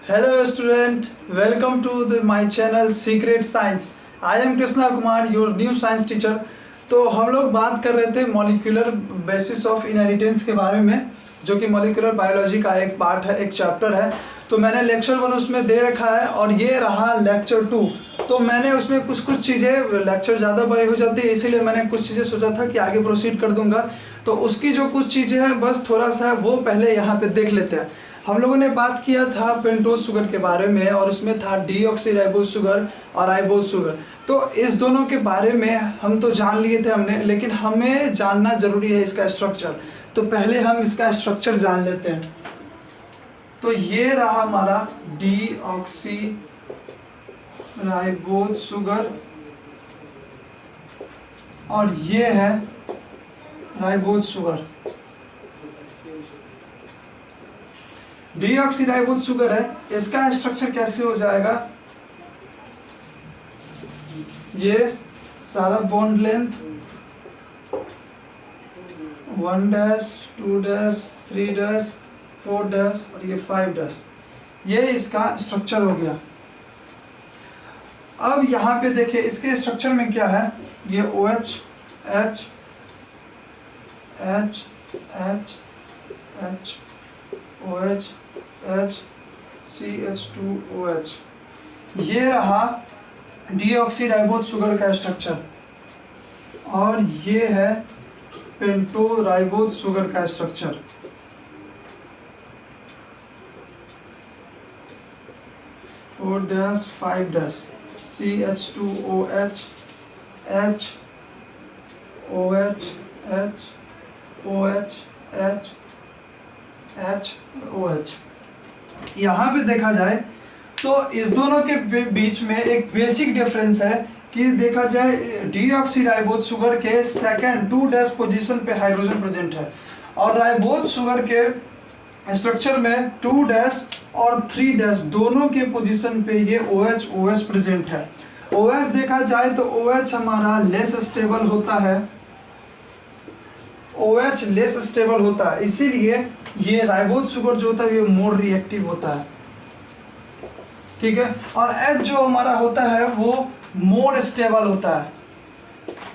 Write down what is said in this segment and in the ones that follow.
Hello student, welcome to my channel Secret Science. I am Krishna Kumar, your new science teacher. तो हम लोग बात कर रहे थे मॉलिक्यूलर बेसिस ऑफ इनहेरिटेंस के बारे में, जो कि मॉलिक्यूलर बायोलॉजी का एक पार्ट है, एक चैप्टर है। तो मैंने लेक्चर 1 उसमें दे रखा है और ये रहा लेक्चर 2। तो मैंने उसमें कुछ चीज़ें, लेक्चर ज़्यादा बड़े हो जाती है इसीलिए मैंने कुछ चीज़ें सोचा था कि आगे प्रोसीड कर दूंगा। तो उसकी जो कुछ चीज़ें हैं बस थोड़ा सा वो पहले यहाँ पे देख लेते हैं। हम लोगों ने बात किया था पेंटोज शुगर के बारे में और उसमें था डीऑक्सीराइबोज शुगर और राइबोज शुगर। तो इस दोनों के बारे में हम तो जान लिए थे हमने, लेकिन हमें जानना जरूरी है इसका स्ट्रक्चर। तो पहले हम इसका स्ट्रक्चर जान लेते हैं। तो ये रहा हमारा डीऑक्सीराइबोज शुगर और ये है राइबोज शुगर। डीऑक्सीराइबोज शुगर है, इसका स्ट्रक्चर कैसे हो जाएगा, ये सारा bond length 1 dash 2 dash 3 dash 4 dash और ये 5 डैश, ये इसका स्ट्रक्चर हो गया। अब यहाँ पे देखिए इसके स्ट्रक्चर में क्या है, ये OH H H H H OH H CH2OH, ये रहा डीऑक्सीराइबोज शुगर का स्ट्रक्चर। और ये है पेंटोराइबोज शुगर का स्ट्रक्चर। और dash 5 dash CH2OH H OH H OH H H OH। यहाँ पे देखा जाए तो इस दोनों के बीच में एक बेसिक डिफरेंस है कि देखा जाए डीऑक्सीराइबोज शुगर के सेकंड 2 डैश पोजीशन पे हाइड्रोजन प्रेजेंट है और राइबोज शुगर के स्ट्रक्चर में 2 डैश और 3 डैश दोनों के पोजीशन पे ये OH प्रेजेंट है। OH देखा जाए तो OH हमारा लेस स्टेबल होता है, OH लेस स्टेबल होता है, इसीलिए ये राइबोज शुगर जो होता है ये मोर रिएक्टिव होता है, ठीक है। और H जो हमारा होता है वो मोर स्टेबल होता है,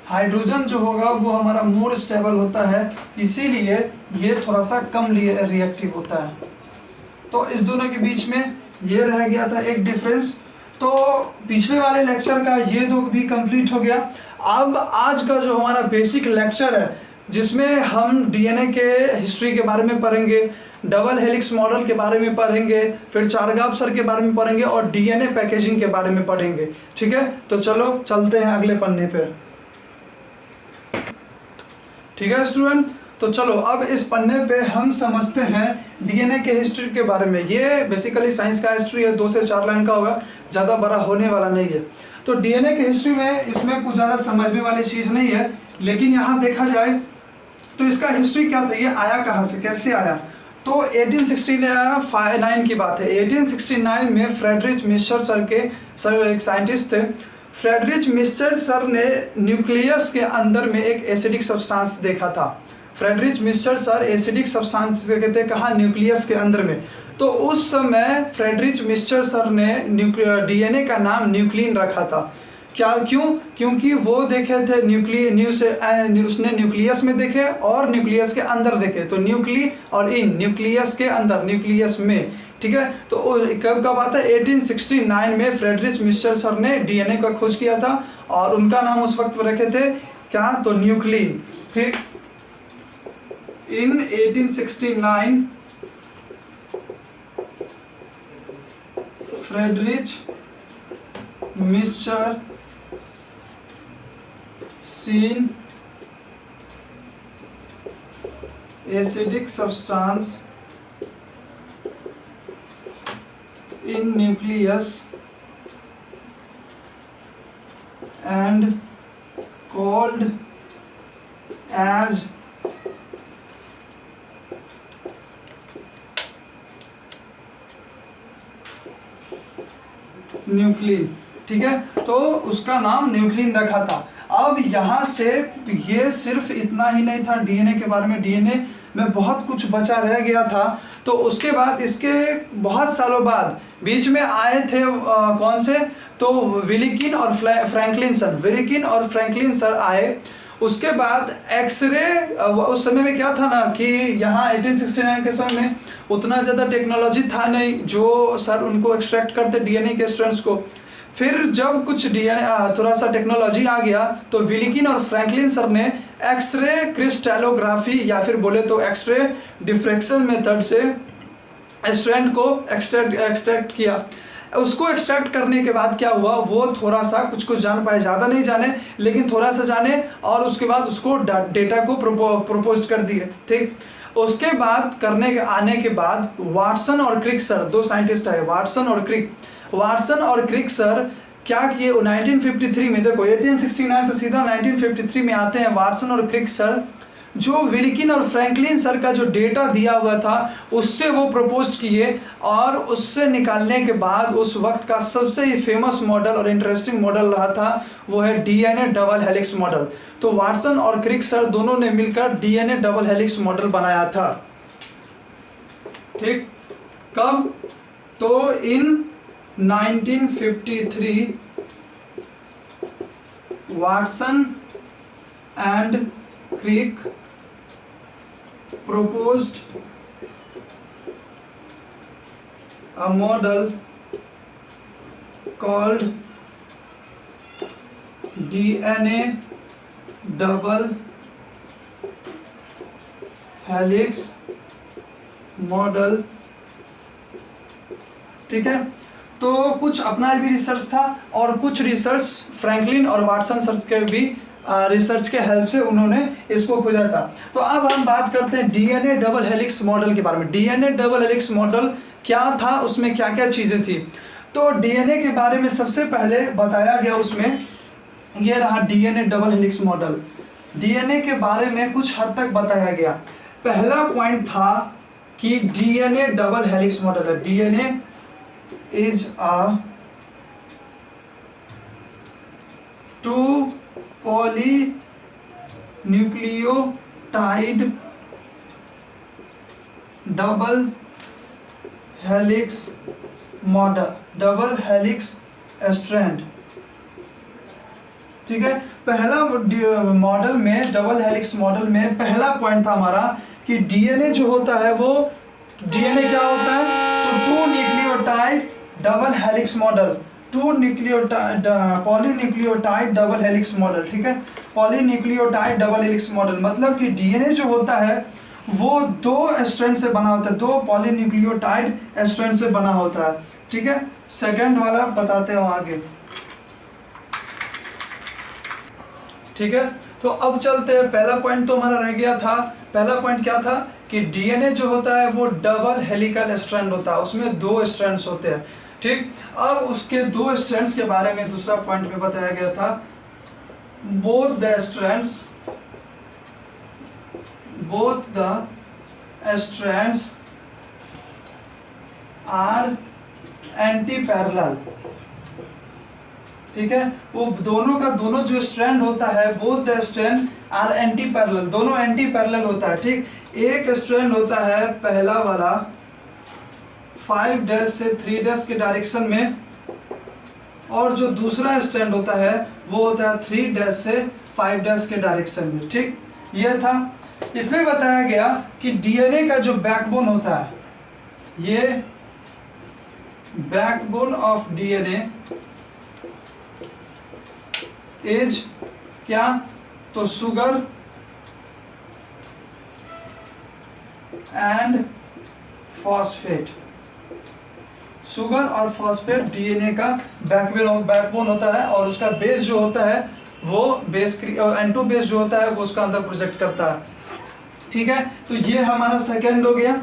हाइड्रोजन जो होगा वो हमारा मोर स्टेबल होता है, इसीलिए ये थोड़ा सा कम रिएक्टिव होता है। तो इस दोनों के बीच में ये रह गया था एक डिफरेंस। तो पिछले वाले लेक्चर का ये दो भी कंप्लीट हो गया। अब आज का जो हमारा बेसिक लेक्चर है जिसमें हम डीएनए के हिस्ट्री के बारे में पढ़ेंगे, डबल हेलिक्स मॉडल के बारे में पढ़ेंगे, फिर चारगाप्सर के बारे में पढ़ेंगे और डीएनए पैकेजिंग के बारे में पढ़ेंगे, ठीक है। तो चलो चलते हैं अगले पन्ने पे, ठीक है स्टूडेंट। तो चलो अब इस पन्ने पे हम समझते हैं डीएनए के हिस्ट्री के बारे में। ये बेसिकली साइंस का हिस्ट्री है, 2 से 4 लाइन का होगा, ज़्यादा बड़ा होने वाला नहीं है। तो डीएनए के हिस्ट्री में इसमें कुछ ज़्यादा समझने वाली चीज़ नहीं है, लेकिन यहाँ देखा जाए तो इसका हिस्ट्री क्या था, ये आया कहाँ से, कैसे आया। तो 1869 की बात है। 1869 में फ्रेडरिच मिस्चर सर एक साइंटिस्ट थे। फ्रेडरिच मिस्चर सर ने न्यूक्लियस के अंदर में एक एसिडिक सब्सटेंस देखा था। Friedrich Miescher sir acidic substance देखते थे कहाँ, न्यूक्लियस के अंदर में। तो उस समय फ्रेडरिच मिस्चर सर ने डीएनए का नाम न्यूक्लिन रखा था। क्योंकि वो देखे थे उसने न्यूक्लियस में देखे और न्यूक्लियस के अंदर देखे, तो न्यूक्ली और इन न्यूक्लियस के अंदर, न्यूक्लियस में, ठीक है। तो कब का बात है, 1869 में फ्रेडरिच मिस्चर सर ने डीएनए का खोज किया था और उनका नाम उस वक्त रखे थे क्या, तो न्यूक्लिन। फिर इन 1869 Friedrich Miescher seen acidic substance in nucleus and called as nuclein, ठीक है। तो उसका नाम न्यूक्लिन रखा था। अब यहाँ से ये सिर्फ इतना ही नहीं था डीएनए के बारे में, डीएनए में बहुत कुछ बचा रह गया था। तो उसके बाद इसके बहुत सालों बाद बीच में आए थे कौन से, तो विलिकिन और फ्रैंकलिन सर, विलिकिन और फ्रैंकलिन सर आए। उसके बाद एक्सरे, उस समय में क्या था ना कि यहाँ 1869 के समय में उतना ज़्यादा टेक्नोलॉजी था नहीं जो सर उनको एक्सट्रैक्ट करते डीएनए के स्ट्रैंड्स को। फिर जब कुछ डीएनए थोड़ा सा टेक्नोलॉजी आ गया तो विलिकिन और फ्रैंकलिन सर ने एक्सरे क्रिस्टलोग्राफी या फिर बोले तो एक्सरे डिफ्रैक्शन मेथड से स्ट्रैंड को एक्सट्रैक्ट किया। उसको एक्सट्रैक्ट करने के बाद क्या हुआ, वो थोड़ा सा कुछ कुछ जान पाए, ज़्यादा नहीं जाने लेकिन थोड़ा सा जाने, और उसके बाद उसको डेटा को प्रपोज कर दिए। ठीक, उसके बाद करने के आने के बाद वाटसन और क्रिक सर, दो साइंटिस्ट आए, वाटसन और क्रिक। वाटसन और क्रिक सर क्या किए 1953 में, देखो 1869 से सीधा 1953 में आते हैं वाटसन और क्रिक सर। जो विलिकिन और फ्रैंकलिन सर का जो डेटा दिया हुआ था उससे वो प्रपोज किए, और उससे निकालने के बाद उस वक्त का सबसे ही फेमस मॉडल और इंटरेस्टिंग मॉडल रहा था वो है डीएनए डबल हेलिक्स मॉडल। तो वाटसन और क्रिक सर दोनों ने मिलकर डीएनए डबल हेलिक्स मॉडल बनाया था। ठीक, कब, तो in 1953 Watson and Crick proposed a model called DNA double helix model. ठीक है, तो कुछ अपना भी रिसर्च था और कुछ रिसर्च फ्रैंकलिन और वाटसन सर के भी रिसर्च के हेल्प से उन्होंने इसको खोजा था। तो अब हम बात करते हैं डीएनए डबल हेलिक्स मॉडल के बारे में। डीएनए डबल हेलिक्स मॉडल क्या था, उसमें क्या क्या चीज़ें थी। तो डीएनए के बारे में सबसे पहले बताया गया उसमें, ये रहा DNA double helix model. DNA के बारे में कुछ हद तक बताया गया। पहला पॉइंट था कि डीएनए डबल हेलिक्स मॉडल है, DNA is a two polynucleotide double helix model, double helix strand. ठीक है, पहला मॉडल में, डबल हेलिक्स मॉडल में पहला पॉइंट था हमारा कि डीएनए जो होता है वो, डीएनए क्या होता है, तो two nucleotide double helix model, two nucleotide polynucleotide double helix model. ठीक है, पॉलीन्यूक्लियोटाइड डबल हेलिक्स मॉडल मतलब कि डीएनए जो होता है वो दो स्ट्रैंड से बना होता है, दो पॉलीन्यूक्लियोटाइड स्ट्रैंड से बना होता है। ठीक है, सेकंड वाला बताते हो आगे। ठीक है, तो अब चलते हैं, पहला पॉइंट तो हमारा रह गया था। पहला पॉइंट क्या था कि डीएनए जो होता है वो डबल हेलिकल स्ट्रैंड होता है, उसमें दो स्ट्रैंड्स होते हैं। ठीक, अब उसके दो स्ट्रैंड्स के बारे में दूसरा पॉइंट में बताया गया था, both the strands are antiparallel. ठीक है, वो दोनों का दोनों जो स्ट्रैंड होता है, both the strand are antiparallel, दोनों एंटी पैरेलल होता है। ठीक, एक स्ट्रैंड होता है पहला वाला 5' से 3' के डायरेक्शन में, और जो दूसरा स्ट्रैंड होता है वो होता है 3' से 5' के डायरेक्शन में। ठीक, ये था। इसमें बताया गया कि डीएनए का जो बैकबोन होता है, ये बैकबोन ऑफ डीएनए इज क्या, तो शुगर एंड फॉस्फेट। शुगर और फॉस्फेट डीएनए का बैकबोन होता है, और उसका बेस जो होता है वो बेस N2 बेस जो होता है वो उसका अंदर प्रोजेक्ट करता है। ठीक है, तो ये हमारा सेकेंड हो गया।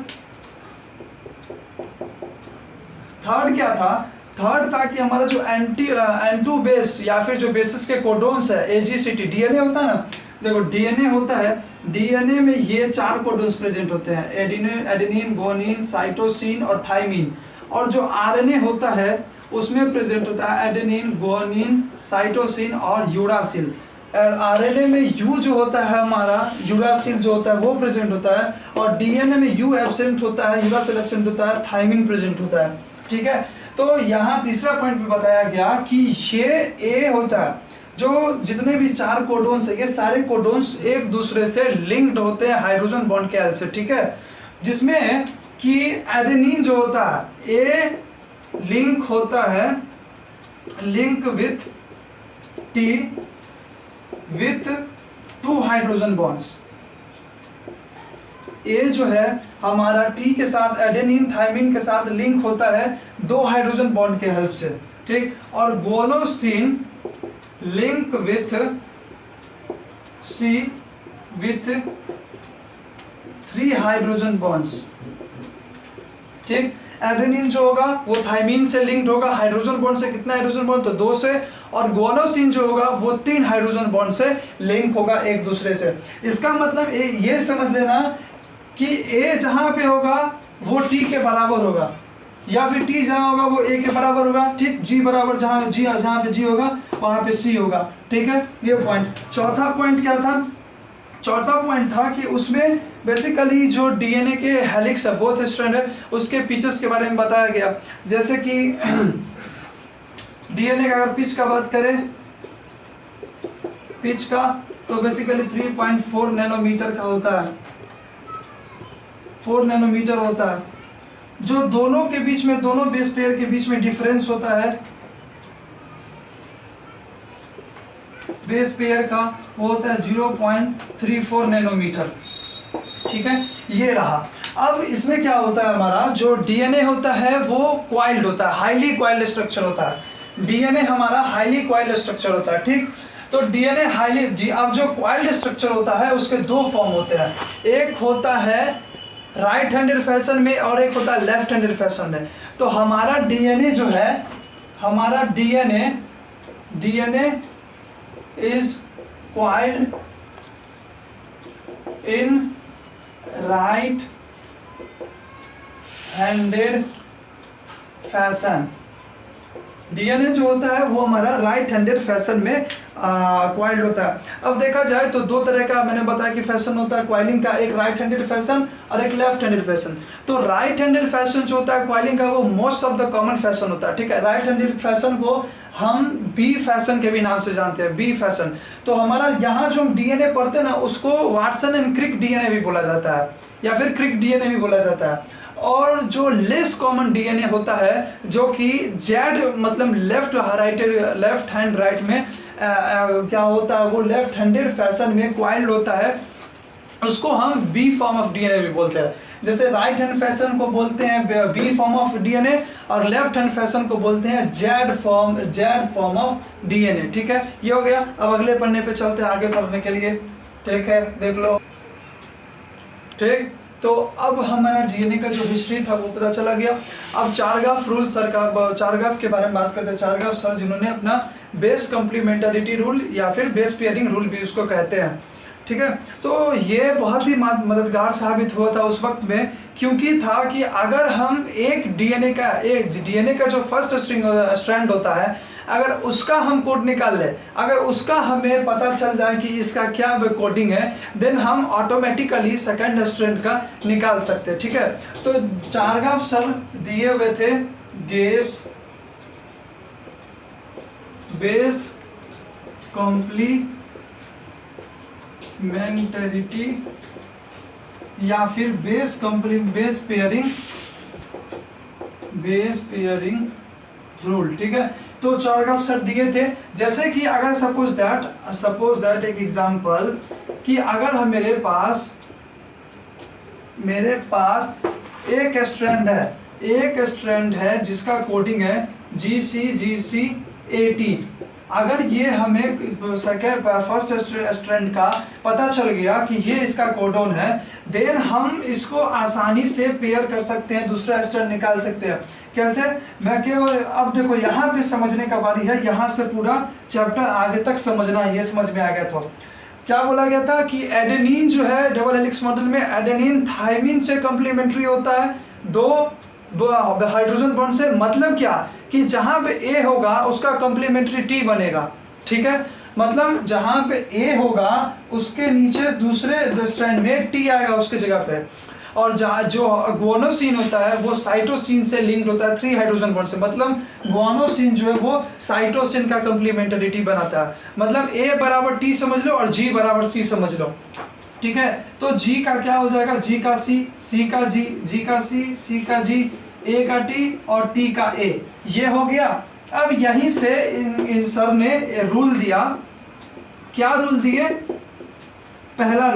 थर्ड क्या था, थर्ड था कि हमारा जो N2 बेस या फिर जो बेसिस के कोडोन्स है, AGCT, डीएनए होता है ना, देखो डीएनए होता है, डीएनए में ये 4 कोडोन्स प्रेजेंट होते हैं, एडेनिन, गुआनिन, साइटोसिन और थाइमिन। और जो आरएनए होता है उसमें प्रेजेंट होता है एडेनिन, गुआनिन, साइटोसिन और यूरासिल। आरएनए में यू जो होता है हमारा यूरासिल जो होता है वो प्रेजेंट होता है, और डीएनए में यू एब्सेंट होता है, यूरासिल एब्सेंट होता है, थायमिन प्रेजेंट होता है। ठीक है, तो यहाँ तीसरा पॉइंट भी बताया गया कि ये ए होता है, जो जितने भी 4 कोडोन्स है ये सारे कोडोन्स एक दूसरे से लिंक्ड होते हैं हाइड्रोजन बॉन्ड के हेल्प से। ठीक है, जिसमें कि एडेनिन जो होता है ए लिंक होता है link with T with 2 hydrogen bonds. ए जो है हमारा टी के साथ एडेनिन थायमिन के साथ लिंक होता है 2 हाइड्रोजन बॉन्ड के हेल्प से। ठीक, और guanosine link with C with 3 hydrogen bonds. ठीक, एडेनिन जो होगा वो थायमिन से लिंक्ड होगा, हाइड्रोजन बॉन्ड से कितना हाइड्रोजन बॉन्ड, तो 2 से, और गोनोसिन जो होगा वो 3 हाइड्रोजन बॉन्ड से लिंक होगा एक दूसरे से। इसका मतलब ये समझ लेना कि ए जहां पे होगा वो टी के बराबर होगा, या फिर टी जहां होगा वो ए के बराबर होगा। ठीक, जी बराबर जहां पे जी होगा वहां पे सी होगा। ठीक है, ये पॉइंट। चौथा पॉइंट क्या था, चौथा पॉइंट था कि उसमें बेसिकली जो डीएनए के हेलिक्स है बोथ स्ट्रैंड है उसके पिचेस के बारे में बताया गया। जैसे कि डीएनए का अगर पिच का बात करें, पिच का तो बेसिकली 3.4 नैनोमीटर का होता है, 4 नैनोमीटर होता है। जो दोनों के बीच में, दोनों बेस पेयर के बीच में डिफरेंस होता है बेस पेयर का, वो होता है 0.34 नैनोमीटर। ठीक है, ये रहा। अब इसमें क्या होता है, हमारा जो डीएनए होता है वो क्वाइल्ड होता है, हाईली क्वाइल्ड स्ट्रक्चर होता है। डीएनए हमारा हाईली क्वाइल्ड स्ट्रक्चर होता है। ठीक, तो डीएनए हाईली जी, अब जो क्वाइल्ड स्ट्रक्चर होता है उसके 2 फॉर्म होते हैं, एक होता है राइट हैंडेड फैशन में और एक होता है लेफ्ट हैंडेड फैशन में। तो हमारा डीएनए जो है, हमारा DNA is coiled in right handed fashion. DNA जो होता है वो हमारा राइट हैंडेड फैशन में क्वाइल्ड होता है। अब देखा जाए तो 2 तरह का मैंने बताया कि फैशन होता है क्वाइलिंग का, एक राइट हैंडेड फैशन और एक लेफ्ट हैंडेड फैशन। तो राइट हैंडेड फैशन जो होता है क्वाइलिंग का वो most of the common fashion होता है। ठीक है, राइट हैंडेड फैशन को हम बी फैशन के भी नाम से जानते हैं, बी फैशन। तो हमारा यहाँ जो हम डीएनए पढ़ते हैं ना उसको वाटसन एंड क्रिक डीएनए भी बोला जाता है, या फिर क्रिक डीएनए भी बोला जाता है। और जो लेस कॉमन डीएनए होता है जो कि जेड मतलब लेफ्ट हैंड राइट में क्या होता है, वो लेफ्ट हैंडेड फैशन में क्वाइल्ड होता है, उसको हम बी फॉर्म ऑफ डीएनए भी बोलते हैं। जैसे राइट हैंड फैशन को बोलते हैं बी फॉर्म ऑफ डीएनए और लेफ्ट हैंड फैशन को बोलते हैं जेड फॉर्म ऑफ डीएनए। ठीक है, ये हो गया। अब अगले पन्ने पे चलते हैं आगे पढ़ने के लिए। ठीक है, देख लो। ठीक, तो अब हमारा डीएनए का जो हिस्ट्री था वो पता चला गया। अब चारगाफ रूल सर का, चारगाफ के बारे में बात करते हैं। चारगाफ सर जिन्होंने अपना बेस कम्प्लीमेंटरिटी रूल या फिर बेस पेयरिंग रूल भी उसको कहते हैं। ठीक है, तो ये बहुत ही मददगार साबित हुआ था उस वक्त में, क्योंकि था कि अगर हम एक डीएनए का जो फर्स्ट स्ट्रैंड होता है अगर उसका हम कोड निकाल ले, अगर उसका हमें पता चल जाए कि इसका क्या कोडिंग है, देन हम ऑटोमेटिकली सेकंड स्ट्रैंड का निकाल सकते हैं। ठीक है, तो चारगाफ सर दिए हुए थे गेव्स बेस कॉम्प्लीमेंटरिटी या फिर बेस पेयरिंग रूल। ठीक है, तो चारगाफ सर दिए थे। जैसे कि अगर सपोज दैट एक एग्जांपल कि अगर हम मेरे पास एक स्ट्रैंड है जिसका कोडिंग है GCGCAT। अगर ये हमें फर्स्ट स्ट्रैंड का पता चल गया कि ये इसका कोडोन है, देन हम इसको आसानी से पेयर कर सकते हैं, दूसरा स्ट्रैंड निकाल सकते हैं। कैसे, मैं केवल अब देखो यहाँ पे समझने का बारी है, यहाँ से पूरा चैप्टर आगे तक समझना, ये समझ में आ गया। तो क्या बोला गया था कि एडेनिन जो है डबल हेलिक्स मॉडल में एडेनिन थायमिन से कॉम्प्लीमेंट्री होता है, 2 हाइड्रोजन बॉन्ड से। मतलब क्या कि जहां पे ए होगा उसका कॉम्प्लीमेंट्री टी बनेगा। ठीक है, मतलब जहां पे ए होगा उसके नीचे दूसरे स्ट्रैंड में टी आएगा उसके जगह पे, और जो ग्वानोसिन होता है वो साइटोसिन से लिंक्ड होता है 3 हाइड्रोजन बॉन्ड से, मतलब ग्वानोसिन जो है वो साइटोसिन का कंप्लीमेंटरिटी बनाता है। मतलब ए बराबर टी समझ लो और जी बराबर सी समझ लो, ठीक है। तो जी का क्या हो जाएगा, जी का सी का जी, जी का सी का जी, ए का टी और टी का ए, ये हो गया। अब यहीं से इन सर ने रूल दिया, क्या रूल दिए, पहला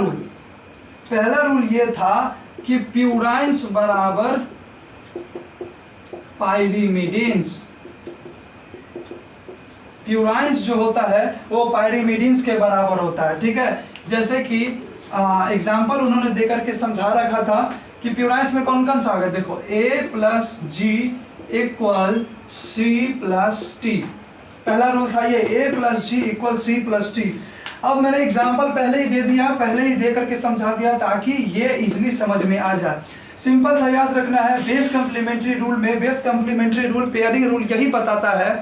रूल ये था कि प्यूराइंस बराबर पाइरीमिडीन्स, प्यूराइंस जो होता है वो पाइरीमिडीन्स के बराबर होता है, ठीक है। जैसे कि एग्जाम्पल उन्होंने देकर के समझा रखा था कि प्यूराइंस में कौन कौन सा आ गया, देखो A plus G equal C plus T, पहला रूल था ये, A plus G equal C plus T. अब मैंने एग्जाम्पल पहले ही दे दिया, पहले ही दे करके समझा दिया ताकि ये इजीली समझ में आ जाए। सिंपल सा याद रखना है, बेस कंप्लीमेंट्री रूल में, base complementary rule pairing rule यही बताता है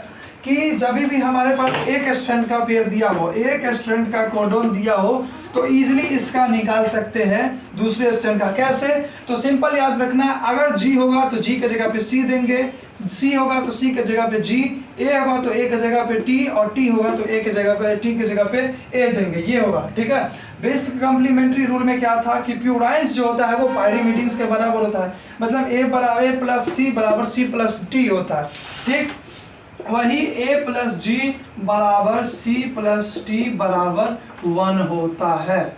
कि जब भी हमारे पास एक स्ट्रैंड का पेयर दिया हो, एक स्ट्रैंड का कोडोन दिया हो, तो इजीली इसका निकाल सकते हैं दूसरे स्ट्रैंड का। कैसे, तो सिंपल याद रखना है, अगर जी होगा तो जी के जगह पे सी देंगे, सी होगा तो सी के जगह पे जी, ए होगा तो ए के जगह पे टी, और टी होगा तो ए के जगह पे टी के जगह पे ए देंगे, ये होगा, ठीक है। बेस कंप्लीमेंट्री रूल में क्या था कि प्यूराइंस जो होता है वो पाइरीमिडीन्स के बराबर होता है, मतलब ए बराबर ए प्लस सी बराबर सी प्लस टी होता है, ठीक। वही A प्लस जी बराबर C प्लस टी बराबर 1 होता है।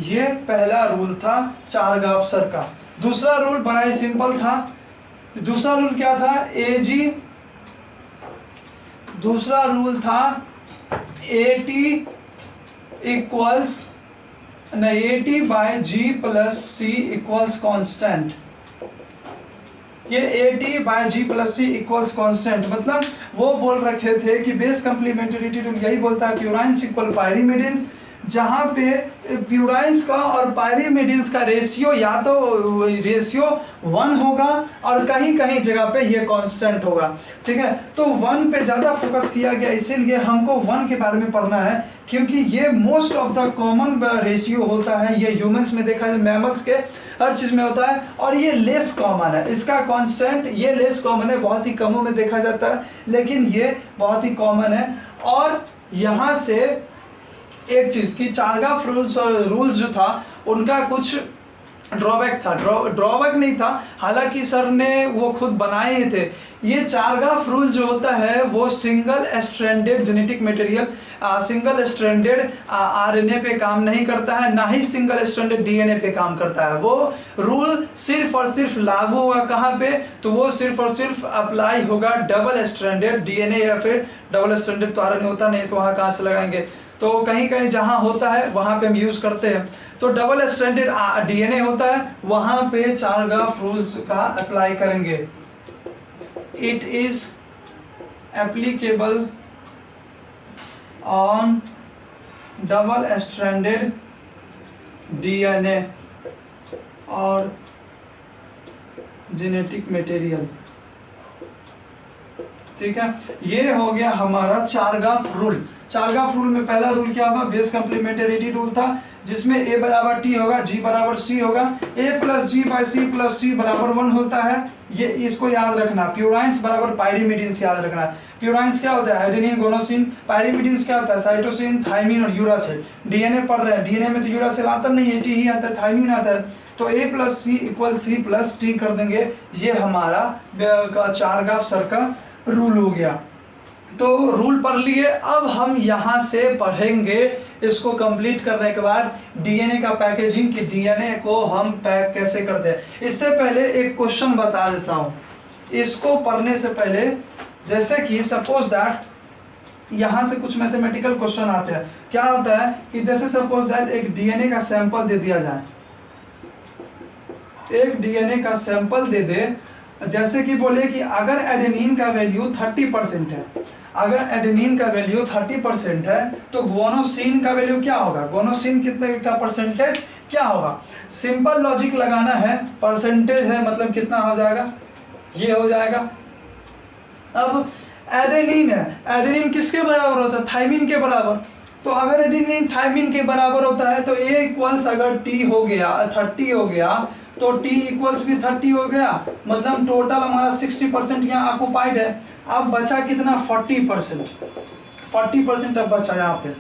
ये पहला रूल था चारगाफ सर का। दूसरा रूल बड़ा ही सिंपल था। दूसरा रूल क्या था, AG, दूसरा रूल था AT equals AT by G plus C equals constant. ये AT by G plus C equals constant, मतलब वो बोल रखे थे कि बेस कंप्लीमेंटरिटी रूल यही बोलता है प्यूराइंस इक्वल पाइरीमिडीन्स, जहाँ पे प्यूराइंस का और पाइरीमिडीन्स का रेशियो या तो रेशियो 1 होगा और कहीं कहीं जगह पे ये कांस्टेंट होगा, ठीक है। तो 1 पे ज़्यादा फोकस किया गया, इसीलिए हमको 1 के बारे में पढ़ना है, क्योंकि ये most of the common ratio होता है। ये ह्यूमंस में देखा जाए, मैमल्स के हर चीज़ में होता है, और ये लेस कॉमन है। इसका कांस्टेंट ये लेस कॉमन है, बहुत ही कमों में देखा जाता है, लेकिन ये बहुत ही कॉमन है। और यहाँ से एक चीज कि चारगाफ रूल्स जो था उनका कुछ ड्रॉबैक था, ड्रॉबैक नहीं था, हालांकि सर ने वो खुद बनाए ही थे। ये चारगाफ रूल जो होता है वो single stranded genetic material, single stranded RNA पे काम नहीं करता है, ना ही सिंगल स्ट्रैंडेड डीएनए पे काम करता है। वो रूल सिर्फ और सिर्फ लागू होगा कहाँ पे, तो वो सिर्फ और सिर्फ अप्लाई होगा डबल स्ट्रैंडेड डीएनए, या फिर डबल स्ट्रैंडेड तो आरएनए होता नहीं तो वहाँ कहाँ से लगाएंगे, तो कहीं कहीं जहाँ होता है वहाँ पे हम यूज़ करते हैं। तो डबल स्ट्रैंडेड डीएनए होता है, वहाँ पे चारगाफ रूल्स का अप्लाई करेंगे। It is applicable on double stranded DNA और जेनेटिक मटेरियल, ठीक है। ये हो गया हमारा चारगाफ रूल। चारगाफ रूल में पहला रूल क्या हुआ, बेस कंप्लीमेंटरिटी रूल था, जिसमें A बराबर T होगा, G बराबर C होगा, A plus G by C plus T बराबर 1 होता है। ये इसको याद रखना। प्यूराइंस बराबर पाइरीमिडीन्स याद रखना। प्यूराइंस क्या होता है, एडेनिन गोनोसिन। पाइरीमिडीन्स क्या होता है, साइटोसिन, थाइमिन और यूरासिल। डीएनए पढ़ रहे हैं, डीएनए में तो यूरासिल आता नहीं है, T ही आता है, थाइमिन आता है। तो A plus C equal C plus T कर देंगे। ये हमारा चारगाफ सर का रूल हो गया। तो रूल पढ़ लिए। अब हम यहाँ से पढ़ेंगे इसको कंप्लीट करने के बाद डीएनए का पैकेजिंग, कि डीएनए को हम पैक कैसे करते हैं। इससे पहले एक क्वेश्चन बता देता हूँ इसको पढ़ने से पहले। जैसे कि सपोज दैट यहाँ से कुछ मैथमेटिकल क्वेश्चन आते हैं। क्या होता है कि जैसे सपोज दैट एक डीएनए का सैंपल दे दिया जाए, एक डीएनए का सैंपल दे दे, जैसे कि बोले कि अगर एडेनिन का वैल्यू 30% है, अगर एडेनिन का वैल्यू 30% है तो ग्वानोसिन का वैल्यू क्या होगा, ग्वानोसिन कितने का परसेंटेज क्या होगा। सिंपल लॉजिक लगाना है, परसेंटेज है मतलब कितना हो जाएगा, ये हो जाएगा। अब एडेनिन है, एडेनिन किसके बराबर होता है? थाइमिन के बराबर। तो अगर एडेनिन थाइमिन के बराबर होता है तो A इक्वल्स अगर T हो गया 30 हो गया तो T इक्वल्स भी 30 हो गया, मतलब टोटल हमारा 60% यहाँ ऑक्युपाइड है। अब बचा कितना? 40%। 40% अब बचा यहाँ पे,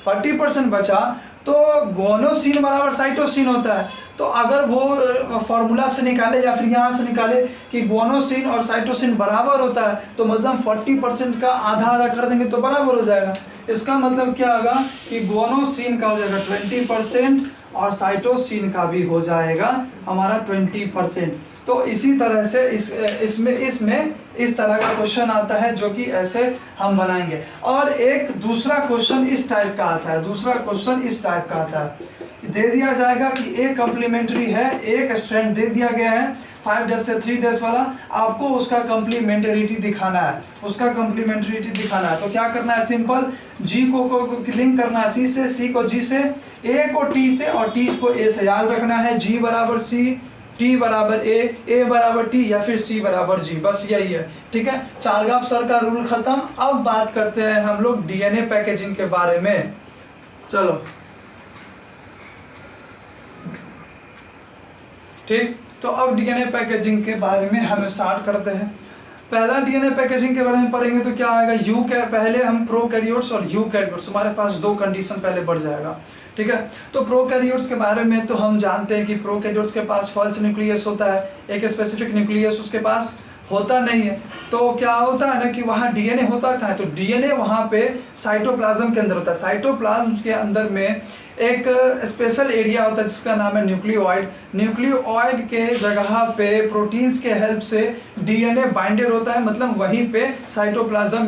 40% बचा। तो गोनोसिन बराबर साइटोसिन होता है। तो अगर वो फॉर्मूला से निकाले या फिर यहाँ से निकाले कि गोनोसिन और साइटोसिन बराबर होता है तो मतलब 40% का आधा आधा कर देंगे तो बराबर हो जाएगा। इसका मतलब क्या होगा कि गोनोसिन का हो जाएगा 20% और साइटोसिन का भी हो जाएगा हमारा 20%। तो इसी तरह से इसमें इस तरह का क्वेश्चन आता है जो कि ऐसे हम बनाएंगे। और एक दूसरा क्वेश्चन इस टाइप का आता है, दूसरा क्वेश्चन इस टाइप का आता है, दे दिया जाएगा कि एक कम्प्लीमेंट्री है, एक स्ट्रैंड दे दिया गया है 5 से 3 वाला, आपको उसका कम्प्लीमेंटरिटी दिखाना है, उसका कम्प्लीमेंटरिटी दिखाना है। तो क्या करना है? सिंपल G को लिंक करना है C से, C को G से, A को T से और T को A से। याद रखना है G बराबर C, T बराबर A बराबर T या फिर C बराबर G, बस यही है। ठीक है, चारगाफ सर का रूल खत्म। अब बात करते हैं हम लोग DNA पैकेजिंग के बारे में। चलो ठीक, तो अब DNA पैकेजिंग के बारे में हम स्टार्ट करते हैं। पहला DNA पैकेजिंग के बारे में पढ़ेंगे तो क्या आएगा? पहले हम प्रोकैरियोट्स और यूकैरियोट्स, हमारे पास दो कंडीशन पहले बढ़ जाएगा। ठीक है, तो प्रोकैरियोट्स के बारे में तो हम जानते हैं कि प्रोकैरियोट्स के पास फॉल्स न्यूक्लियस होता है, एक स्पेसिफिक न्यूक्लियस उसके पास होता नहीं है। तो क्या होता है ना कि वहाँ DNA होता कहाँ है? तो DNA वहाँ पे साइटोप्लाज्म के अंदर होता है। साइटोप्लाज्म के अंदर में एक स्पेशल एरिया होता है जिसका नाम है न्यूक्लियोइड। न्यूक्लियोइड के जगह पे प्रोटीन्स के हेल्प से DNA बाइंडेड होता है, मतलब वहीं पे साइटोप्लाज्म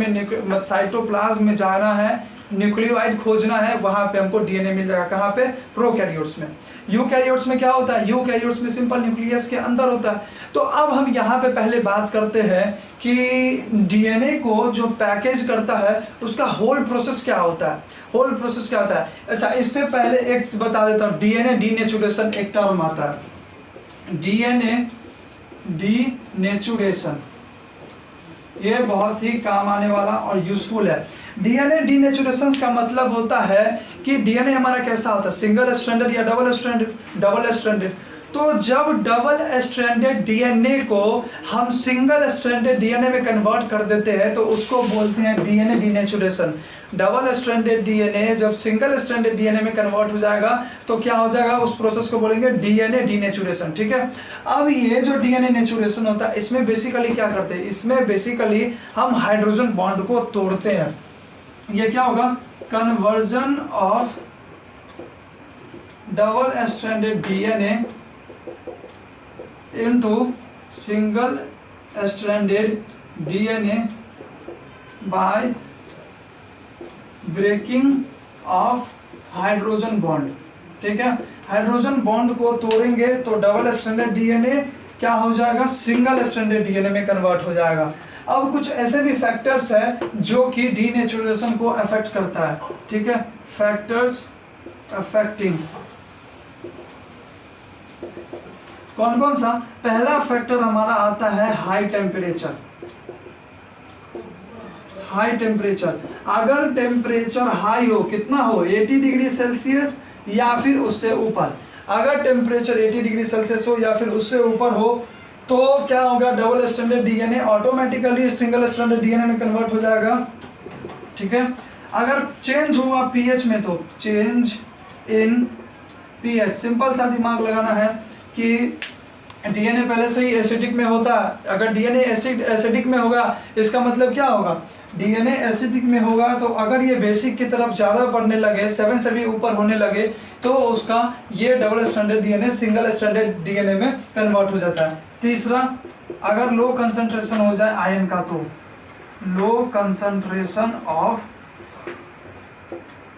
में जाना है, न्यूक्लियोइड खोजना है, वहां पे हमको DNA मिल जाएगा। कहाँ पे? प्रोकैरियोट्स में। यूकैरियोट्स में क्या होता है? यूकैरियोट्स में सिंपल न्यूक्लियस के अंदर होता है। तो अब हम यहाँ पे पहले बात करते हैं कि DNA को जो पैकेज करता है उसका होल प्रोसेस क्या होता है, होल प्रोसेस क्या होता है। अच्छा, इससे पहले एक बता देता हूँ, DNA डीनेचुरेशन एक टर्म आता है, DNA डीनेचुरेशन, ये बहुत ही काम आने वाला और यूजफुल है। DNA डीनेचुरेशन का मतलब होता है कि DNA हमारा कैसा होता है? सिंगल स्ट्रैंडेड या डबल स्ट्रैंडेड? Double stranded. तो जब डबल स्ट्रैंडेड DNA को हम सिंगल स्ट्रैंडेड DNA में कन्वर्ट कर देते हैं तो उसको बोलते हैं DNA denaturation. Double stranded DNA जब सिंगल स्ट्रैंडेड DNA में कन्वर्ट हो जाएगा तो क्या हो जाएगा? उस प्रोसेस को बोलेंगे DNA डीनेचुरेशन। ठीक है, अब ये जो DNA नेचुरेशन होता है इसमें बेसिकली क्या करते हैं? इसमें बेसिकली हम हाइड्रोजन बॉन्ड को तोड़ते हैं। ये क्या होगा? Conversion of double stranded DNA into single stranded DNA by breaking of hydrogen bond. ठीक है, हाइड्रोजन बॉन्ड को तोड़ेंगे तो डबल स्ट्रैंडेड DNA क्या हो जाएगा? सिंगल स्ट्रैंडेड DNA में कन्वर्ट हो जाएगा। अब कुछ ऐसे भी फैक्टर्स है जो कि डीनेचुरेशन को अफेक्ट करता है। ठीक है, फैक्टर्स अफेक्टिंग, कौन कौन सा? पहला फैक्टर हमारा आता है हाई टेम्परेचर। हाई टेम्परेचर, अगर टेम्परेचर हाई हो, कितना हो? 80 डिग्री सेल्सियस या फिर उससे ऊपर। अगर टेम्परेचर 80 डिग्री सेल्सियस हो या फिर उससे ऊपर हो तो क्या होगा? Double stranded DNA automatically single stranded DNA में कन्वर्ट हो जाएगा। ठीक है, अगर चेंज हुआ pH में तो चेंज इन pH, सिंपल सा दिमाग लगाना है कि DNA पहले से ही एसिडिक में होता है। अगर DNA एसिडिक में होगा इसका मतलब क्या होगा? DNA एसिडिक में होगा तो अगर ये बेसिक की तरफ ज़्यादा बढ़ने लगे, 7 से भी ऊपर होने लगे तो उसका ये double stranded DNA single stranded DNA में कन्वर्ट हो जाता है। तीसरा, अगर लो कंसंट्रेशन हो जाए आयन का तो लो कंसंट्रेशन ऑफ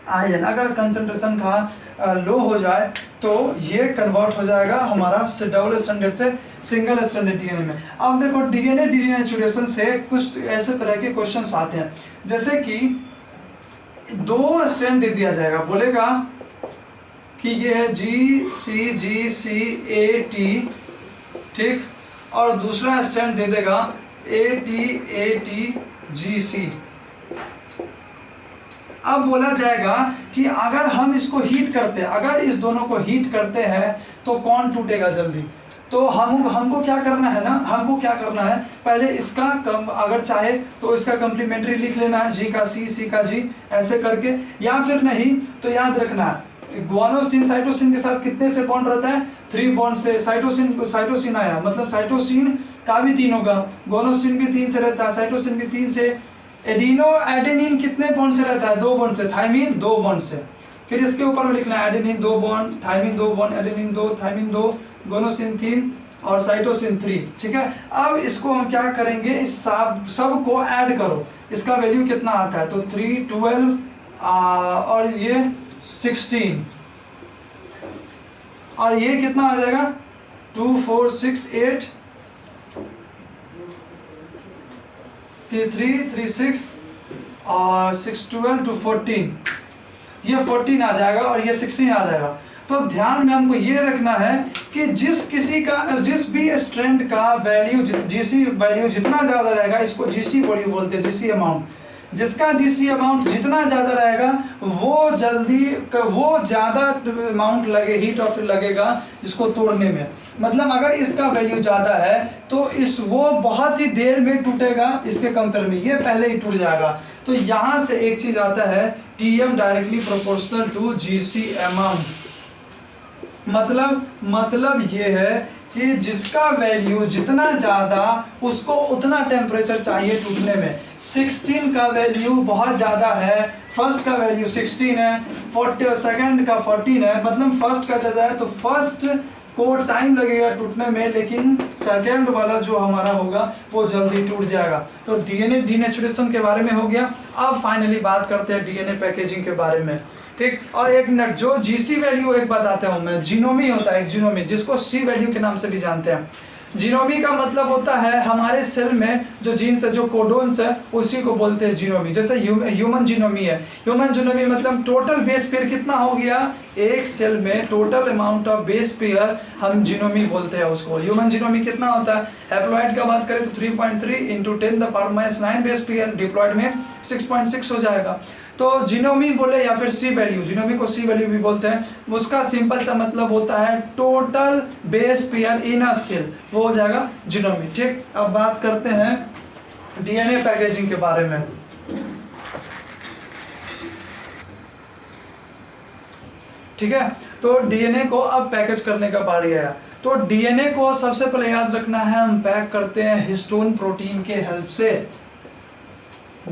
आयन, अगर कंसंट्रेशन का लो हो जाए तो ये कन्वर्ट हो जाएगा हमारा डबल स्ट्रैंडेड से सिंगल स्ट्रैंडेड DNA में। अब देखो DNA डीनेचुरेशन से कुछ ऐसे तरह के क्वेश्चंस आते हैं, जैसे कि दो स्ट्रैंड दे दिया जाएगा, बोलेगा कि ये है GCGCAT, ठीक, और दूसरा स्ट्रैंड दे देगा ATAT GC। अब बोला जाएगा कि अगर हम इसको हीट करते हैं, अगर इस दोनों को हीट करते हैं तो कौन टूटेगा जल्दी। तो हमको क्या करना है ना, हमको क्या करना है, पहले इसका अगर चाहे तो इसका कम्प्लीमेंट्री लिख लेना है, G का C, C का G ऐसे करके, या फिर नहीं तो याद रखना है ग्वानोसिन साइटोसिन के साथ कितने से बॉन्ड रहता है, 3 बॉन्ड से। साइटोसिन आया मतलब साइटोसिन का भी 3 होगा, गोनोसिन भी 3 से रहता है, साइटोसिन भी 3 से। एडेनिन कितने बॉन्ड से रहता है, 2 बॉन्ड से। थाइमिन 2 बॉन्ड से। फिर इसके ऊपर में लिखना है adenine 2 bond, thymine 2 bond, adenine 2, thymine 2, गोनोसिन 3 और साइटोसिन 3। ठीक है, अब इसको हम क्या करेंगे, इस सब को ऐड करो, इसका वैल्यू कितना आता है, तो 3, 12 और ये 16 और ये कितना आ जाएगा, 2, 4, 6, 8, 3, 3, 6 और 6, 12 to 14, ये 14 आ जाएगा और ये 16 आ जाएगा। तो ध्यान में हमको ये रखना है कि जिस भी स्ट्रेंथ का वैल्यू जीसी वैल्यू जितना ज़्यादा रहेगा, इसको जीसी वैल्यू बोलते हैं, जीसी अमाउंट। जिसका जीसी अमाउंट जितना ज़्यादा रहेगा वो ज़्यादा अमाउंट हीट ऑफ लगेगा इसको तोड़ने में। मतलब अगर इसका वैल्यू ज़्यादा है तो वो बहुत ही देर में टूटेगा इसके कंपेयर में, ये पहले ही टूट जाएगा। तो यहाँ से एक चीज़ आता है, TM directly proportional to GC amount. मतलब ये है कि जिसका वैल्यू जितना ज़्यादा उसको उतना टेम्परेचर चाहिए टूटने में। 16 का वैल्यू बहुत ज़्यादा है, फर्स्ट का वैल्यू 16 है, 40 सेकंड का 14 है, मतलब फर्स्ट का ज़्यादा है तो फर्स्ट को टाइम लगेगा टूटने में, लेकिन सेकंड वाला जो हमारा होगा वो जल्दी टूट जाएगा। तो DNA डीनेचुरेशन के बारे में हो गया। अब फाइनली बात करते हैं DNA पैकेजिंग के बारे में। ठीक, और एक मिनट, जो GC वैल्यू एक बताता हूँ मैं, जीनोमी होता है एक जीनोमी, जिसको C वैल्यू के नाम से भी जानते हैं। जीनोमी का मतलब होता है हमारे सेल में जो जीन्स है, जो कोडोन्स है, उसी को बोलते हैं जीनोमी। जैसे ह्यूमन जीनोमी है, ह्यूमन जीनोमी मतलब टोटल बेस पेयर कितना हो गया, एक सेल में total amount of base pair हम जीनोमी बोलते हैं उसको। ह्यूमन जीनोमी कितना होता है, हैप्लॉइड का बात करें तो 3.3 × 10⁻⁹ बेस पेयर, डिप्लॉइड में 6.6 हो जाएगा। तो जीनोमी बोले या फिर C वैल्यू, जीनोमी को C वैल्यू भी बोलते हैं, उसका सिंपल सा मतलब होता है टोटल बेस पेयर इन अ सेल, वो हो जाएगा जीनोमी। ठीक, अब बात करते हैं DNA पैकेजिंग के बारे में। ठीक है, तो DNA को अब पैकेज करने का बारी आया। तो DNA को सबसे पहले याद रखना है, हम पैक करते हैं हिस्टोन प्रोटीन के हेल्प से।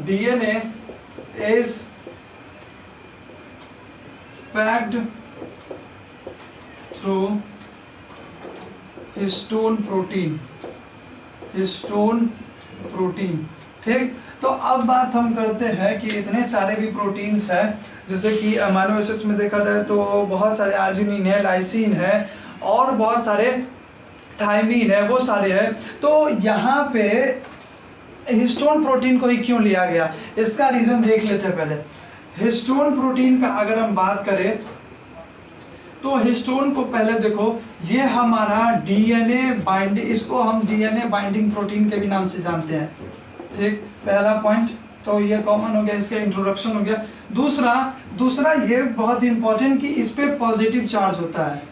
DNA is packed through histone protein। ठीक, तो अब बात हम करते हैं कि इतने सारे भी प्रोटीन्स हैं, जैसे कि अमीनो एसिड्स में देखा जाए तो बहुत सारे आर्जिनिन है, लाइसिन है और बहुत सारे थाइमिन है, वो सारे हैं। तो यहाँ पे हिस्टोन प्रोटीन को ही क्यों लिया गया, इसका रीजन देख लेते हैं पहले। हिस्टोन प्रोटीन का अगर हम बात करें तो हिस्टोन को पहले देखो, ये हमारा DNA बाइंडिंग, इसको हम DNA बाइंडिंग प्रोटीन के भी नाम से जानते हैं। ठीक, पहला पॉइंट तो ये कॉमन हो गया, इसका इंट्रोडक्शन हो गया। दूसरा ये बहुत इंपॉर्टेंट कि इस पे पॉजिटिव चार्ज होता है,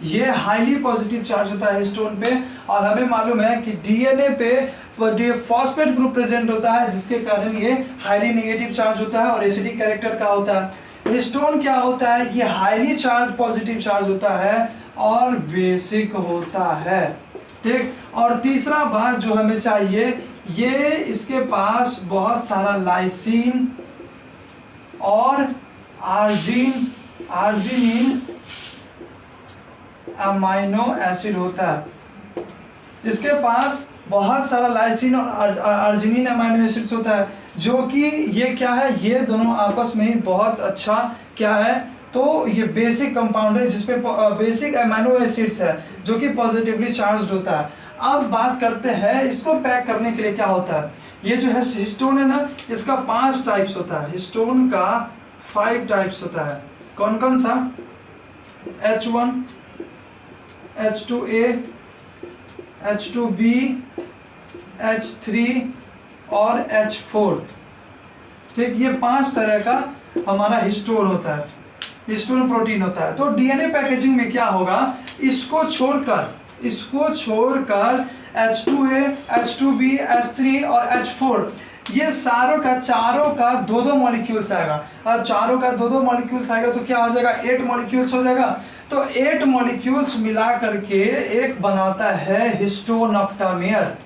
ये हाईली पॉजिटिव चार्ज होता है हिस्टोन पे, और हमें मालूम है कि DNA पे फॉस्फेट ग्रुप प्रेजेंट होता है, जिसके कारण ये हाईली नेगेटिव चार्ज होता है और एसिडिक कैरेक्टर का होता है। हिस्टोन क्या होता है, ये हाईली चार्ज पॉजिटिव चार्ज होता है और बेसिक होता है। ठीक, और तीसरा बात जो हमें चाहिए, ये इसके पास बहुत सारा लाइसिन और आर्जिनिन अमाइनो एसिड होता है। इसके पास बहुत सारा लाइसिन और आर्जिनिन अमाइनो एसिड्स होता है, जो कि ये क्या है, ये दोनों आपस में ही बहुत अच्छा क्या है, तो ये बेसिक कंपाउंड है जिसपे बेसिक अमाइनो एसिड्स है जो कि पॉजिटिवली चार्ज्ड होता है। अब बात करते हैं इसको पैक करने के लिए क्या होता है। ये जो है हिस्टोन है ना, इसका 5 टाइप्स होता है, हिस्टोन का 5 टाइप्स होता है। कौन कौन सा, H1, H2A, H2B, H3 और H4। ठीक, ये 5 तरह का हमारा हिस्टोन होता है, हिस्टोन प्रोटीन होता है। तो डीएनए पैकेजिंग में क्या होगा, इसको छोड़कर H2A, H2B, H3 और H4 ये चारों का दो मॉलिक्यूल्स आएगा। और चारों का दो मॉलिक्यूल्स आएगा तो क्या हो जाएगा, 8 मॉलिक्यूल्स हो जाएगा। तो 8 मॉलिक्यूल्स मिला करके एक बनाता है हिस्टोन ऑक्टामेयर।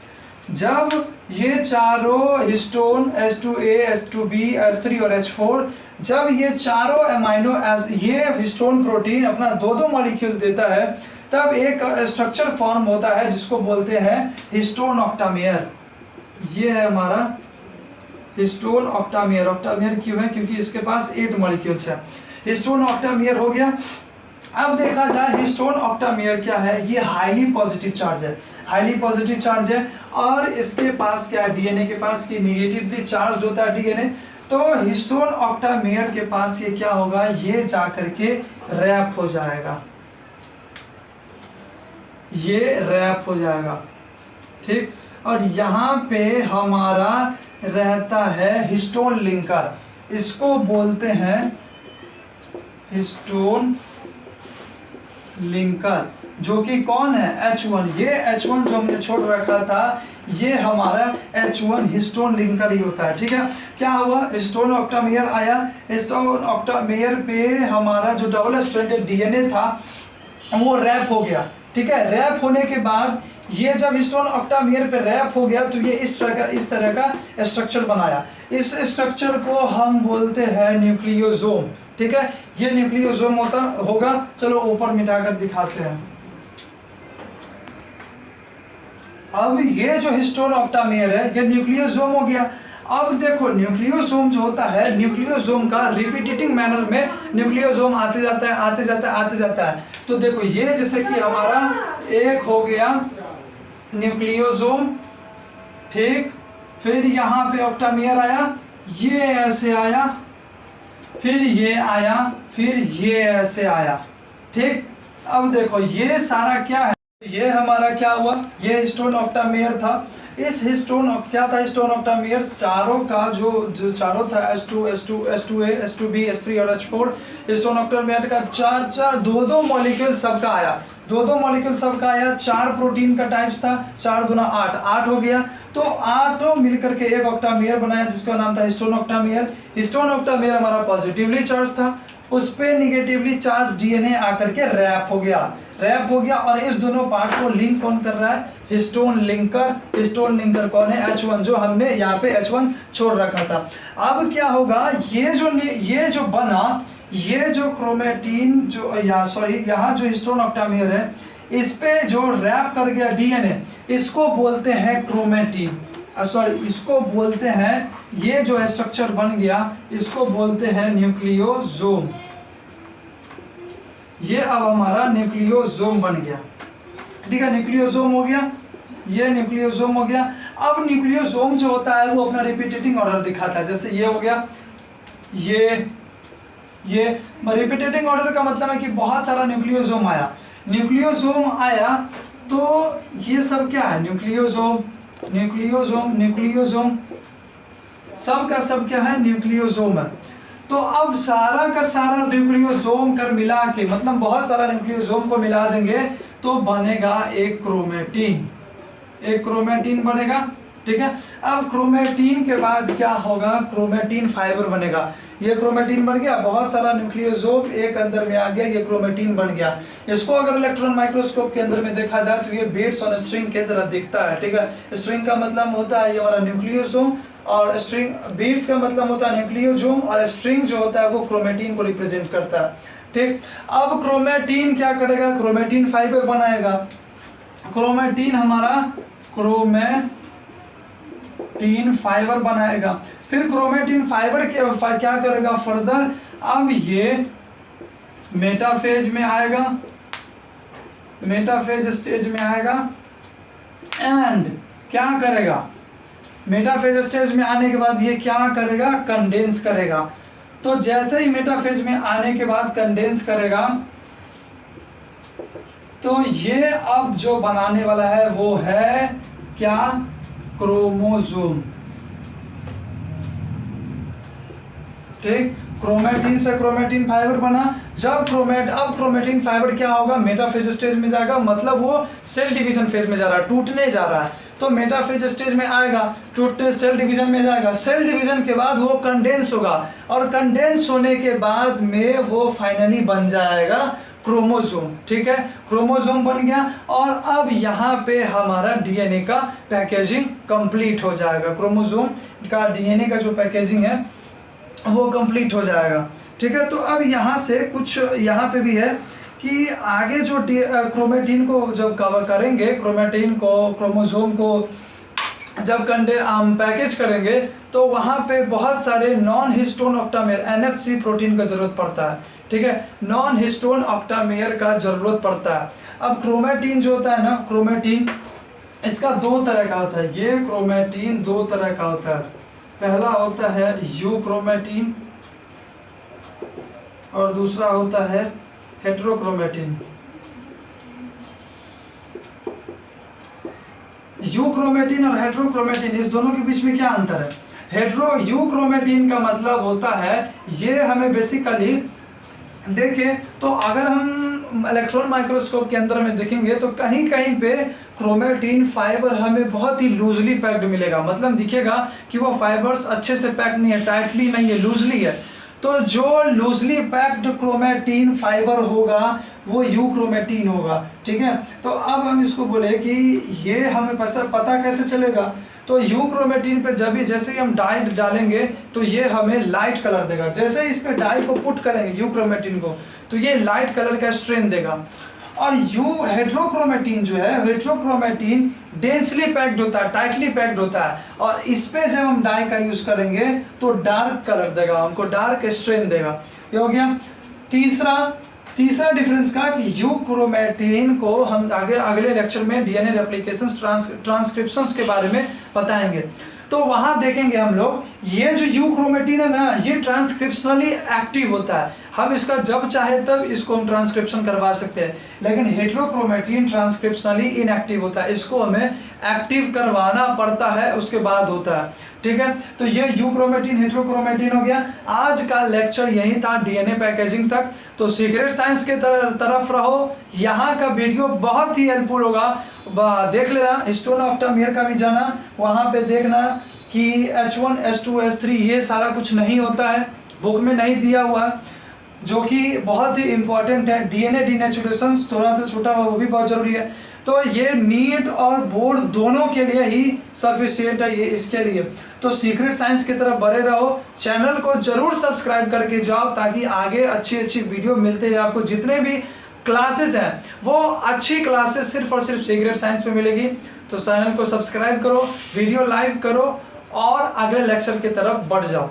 जब ये चारों हिस्टोन H2A, H2B, H3 और H4 जब ये चारों अमाइनो ये हिस्टोन प्रोटीन अपना दो मॉलिक्यूल देता है, तब एक स्ट्रक्चर फॉर्म होता है जिसको बोलते हैं हिस्टोन ऑक्टामेयर। ये है हमारा हिस्टोन ऑक्टामेयर। ऑक्टामेयर क्यों है, क्योंकि इसके पास 8 मॉलिक्यूल्स है। हिस्टोन ऑक्टामेयर हो गया। अब देखा जाए हिस्टोन ऑक्टामेयर क्या है, ये हाईली पॉजिटिव चार्ज है, हाईली पॉजिटिव चार्ज है। और इसके पास क्या है, डीएनए के पास की निगेटिवली चार्ज होता है डीएनए। तो हिस्टोन ऑक्टामेयर के पास ये क्या होगा, ये जाकर के रैप हो जाएगा, ये रैप हो जाएगा। ठीक, और यहाँ पे हमारा रहता है हिस्टोन लिंकर, इसको बोलते हैं हिस्टोन लिंकर, जो कि कौन है, H1। ये H1 जो हमने छोड़ रखा था, ये हमारा H1 हिस्टोन लिंकर ही होता है। ठीक है, क्या हुआ, हिस्टोन ऑक्टामेयर आया, हिस्टोन ऑक्टामेयर पे हमारा जो डबल स्ट्रैंडेड डीएनए था वो रैप हो गया। ठीक है, रैप होने के बाद ये जब हिस्टोन ऑक्टामेयर पे रैप हो गया तो ये इस तरह का स्ट्रक्चर बनाया। इस स्ट्रक्चर को हम बोलते हैं न्यूक्लियोसोम। ठीक है, ये न्यूक्लियोसोम होगा। चलो ऊपर मिटाकर दिखाते हैं। अब ये जो हिस्टोन ऑक्टामेयर है ये न्यूक्लियोसोम हो गया। अब देखो न्यूक्लियोसोम जो होता है, न्यूक्लियोसोम का रिपीटेटिंग मैनर में न्यूक्लियोसोम आते जाता है। तो देखो ये जैसे कि हमारा एक हो गया न्यूक्लियोसोम। ठीक, फिर यहाँ पे ऑक्टामेयर आया, ये ऐसे आया, फिर ये आया, फिर ये ऐसे आया। ठीक, अब देखो ये सारा क्या है, ये हमारा क्या हुआ, ये हिस्टोन ऑक्टामेयर था। इस हिस्टोन क्या था, हिस्टोन ऑक्टामेयर चारों का जो चारों था H2, H2A, H2B, H3 और H4 हिस्टोन ऑक्टामेयर का चार दो मॉलिक्यूल सबका आया, दो मॉलिक्यूल सबका आया। 4 प्रोटीन का टाइप्स था, 4 दूना 8 हो गया। तो 8 मिलकर के एक ऑक्टामेयर बनाया जिसका नाम था हिस्टोन ऑक्टामेयर। हिस्टोन ऑक्टामेयर हमारा पॉजिटिवली चार्ज था, उस पे निगेटिवली चार्ज डीएनए आकर के रैप हो गया और इस दोनों पार्ट को लिंक कौन कर रहा है, हिस्टोन लिंकर। हिस्टोन लिंकर कौन है, H1, जो हमने यहाँ पे H1 छोड़ रखा था। अब क्या होगा, ये जो बना, ये जो क्रोमेटिन जो यहाँ जो हिस्टोन ऑक्टामेयर है, इस पे जो रैप कर गया डीएनए, इसको बोलते हैं क्रोमेटिन। इसको बोलते हैं, ये जो स्ट्रक्चर बन गया इसको बोलते हैं न्यूक्लियोसोम। ये अब हमारा न्यूक्लियोसोम बन गया। ठीक है, न्यूक्लियोसोम हो गया, ये न्यूक्लियोसोम हो गया। अब न्यूक्लियोसोम जो होता है वो अपना रिपीटेटिंग ऑर्डर दिखाता है। जैसे ये हो गया, ये रिपीटेटिंग ऑर्डर का मतलब है कि बहुत सारा न्यूक्लियोसोम आया। तो ये सब क्या है, न्यूक्लियोसोम सब का सब क्या है, न्यूक्लियोसोम है। तो अब सारा का सारा न्यूक्लियोसोम कर मिला के, मतलब बहुत सारा न्यूक्लियोसोम को मिला देंगे तो बनेगा एक क्रोमेटिन बनेगा। ठीक है, अब क्रोमेटिन के बाद क्या होगा, क्रोमेटिन फाइबर बनेगा। ये क्रोमेटिन बन गया, बहुत सारा न्यूक्लियोसोम एक अंदर में आ गया, ये क्रोमेटिन बन गया। इसको अगर इलेक्ट्रॉन माइक्रोस्कोप के अंदर में देखा जाए तो ये बीट्स ऑन स्ट्रिंग के तरह दिखता है। ठीक है, स्ट्रिंग का मतलब होता है ये हमारा न्यूक्लियोसोम, और स्ट्रिंग बीट्स का मतलब होता है न्यूक्लियोसोम, और स्ट्रिंग जो होता है वो क्रोमेटिन को रिप्रेजेंट करता है। ठीक, अब क्रोमेटिन क्या करेगा, क्रोमेटिन फाइबर बनाएगा। क्रोमेटिन हमारा क्रोमेटिन फाइबर बनाएगा। फिर क्रोमेटिन फाइबर क्या करेगा फर्दर, अब ये मेटाफेज में आएगा, मेटाफेज स्टेज में आएगा, एंड क्या करेगा, मेटाफेज स्टेज में आने के बाद ये क्या करेगा, कंडेंस करेगा। तो जैसे ही मेटाफेज में आने के बाद कंडेंस करेगा तो ये अब जो बनाने वाला है वो है क्या, क्रोमोसोम। ठीक। क्रोमेटिन से क्रोमेटिन फाइबर बना। जब क्रोमेटिन फाइबर क्या होगा, मेटाफेज स्टेज में जाएगा, मतलब वो सेल डिवीजन फेज में जा रहा है, टूटने जा रहा है, तो मेटाफेज स्टेज में आएगा, टूटने सेल डिवीजन में जाएगा, सेल डिवीजन के बाद वो कंडेंस होगा, और कंडेंस होने के बाद में वो फाइनली बन जाएगा क्रोमोसोम। ठीक है, क्रोमोसोम बन गया, और अब यहाँ पे हमारा डीएनए का पैकेजिंग कंप्लीट हो जाएगा। क्रोमोसोम का डीएनए का जो पैकेजिंग है वो कंप्लीट हो जाएगा। ठीक है, तो अब यहाँ से कुछ यहाँ पे भी है कि आगे जो क्रोमेटिन को जब कवर करेंगे, क्रोमेटिन को, क्रोमोसोम को जब पैकेज करेंगे, तो वहाँ पे बहुत सारे नॉन हिस्टोन ऑक्टामेर NH3 प्रोटीन का जरूरत पड़ता है। ठीक है, नॉन हिस्टोन ऑक्टामेर का जरूरत पड़ता है। अब क्रोमेटिन जो होता है ना, क्रोमेटिन इसका दो तरह का होता है। ये क्रोमेटिन दो तरह का होता है। पहला होता है यूक्रोमेटिन और दूसरा होता है हेट्रोक्रोमेटिन। यूक्रोमेटिन और हेट्रोक्रोमेटिन, इस दोनों के बीच में क्या अंतर है? यूक्रोमेटिन का मतलब होता है, ये हमें बेसिकली देखें तो अगर हम इलेक्ट्रॉन माइक्रोस्कोप के अंदर में देखेंगे तो कहीं कहीं पे क्रोमेटिन फाइबर हमें बहुत ही लूजली पैक्ड मिलेगा, मतलब दिखेगा कि वो फाइबर्स अच्छे से पैक्ड नहीं है, टाइटली नहीं है, लूजली है। तो जो लूजली पैक्ड क्रोमेटिन फाइबर होगा वो यूक्रोमेटिन होगा। ठीक है, तो अब हम इसको बोले कि ये हमें पता कैसे चलेगा? तो यूक्रोमेटिन पे जब भी जैसे ही हम डाई डालेंगे तो ये हमें लाइट कलर देगा। जैसे इस पे डाई को पुट करेंगे यूक्रोमेटिन को, तो ये लाइट कलर का स्ट्रेन देगा। और हेट्रोक्रोमेटिन जो है, हेट्रोक्रोमेटिन डेंसली पैक्ड होता है, टाइटली पैक्ड होता है, और इस पे जब हम डाई का यूज करेंगे तो डार्क कलर देगा, हमको डार्क स्ट्रेन देगा। ये हो गया तीसरा डिफरेंस का कि यूक्रोमेटिन को हम अगले लेक्चर में डीएनए रेप्लिकेशंस, ट्रांसक्रिप्शंस के बारे में बताएंगे। तो वहां देखेंगे हम लोग, ये जो यूक्रोमेटिन है ना, ये ट्रांसक्रिप्शनली एक्टिव होता है। हम इसका जब चाहे तब इसको हम ट्रांसक्रिप्शन करवा सकते हैं, लेकिन हेट्रोक्रोमेटिन ट्रांसक्रिप्शनली इनएक्टिव होता है, इसको हमें एक्टिव करवाना पड़ता है, उसके बाद होता है। ठीक है, तो ये यूक्रोमेटिन हेट्रोक्रोमेटिन हो गया। आज का लेक्चर यही था, डीएनए पैकेजिंग तक। तो सीक्रेट साइंस के तरफ रहो, यहाँ का वीडियो बहुत ही हेल्पफुल होगा, देख लेना। हिस्टोन ऑक्टामेर का भी जाना, वहाँ पे देखना कि H1 H2 H3 ये सारा कुछ नहीं होता है, बुक में नहीं दिया हुआ, जो कि बहुत ही इंपॉर्टेंट है। डीएनए डीनेचुरेशन थोड़ा सा छोटा हुआ, वो भी बहुत जरूरी है। तो ये नीट और बोर्ड दोनों के लिए ही सफिशिएंट है ये, इसके लिए। तो सीक्रेट साइंस की तरफ बढ़े रहो, चैनल को जरूर सब्सक्राइब करके जाओ, ताकि आगे अच्छी वीडियो मिलते हैं आपको। जितने भी क्लासेस हैं वो अच्छी क्लासेस सिर्फ और सिर्फ सीक्रेट साइंस पे मिलेगी। तो चैनल को सब्सक्राइब करो, वीडियो लाइक करो, और अगले लेक्चर की तरफ बढ़ जाओ।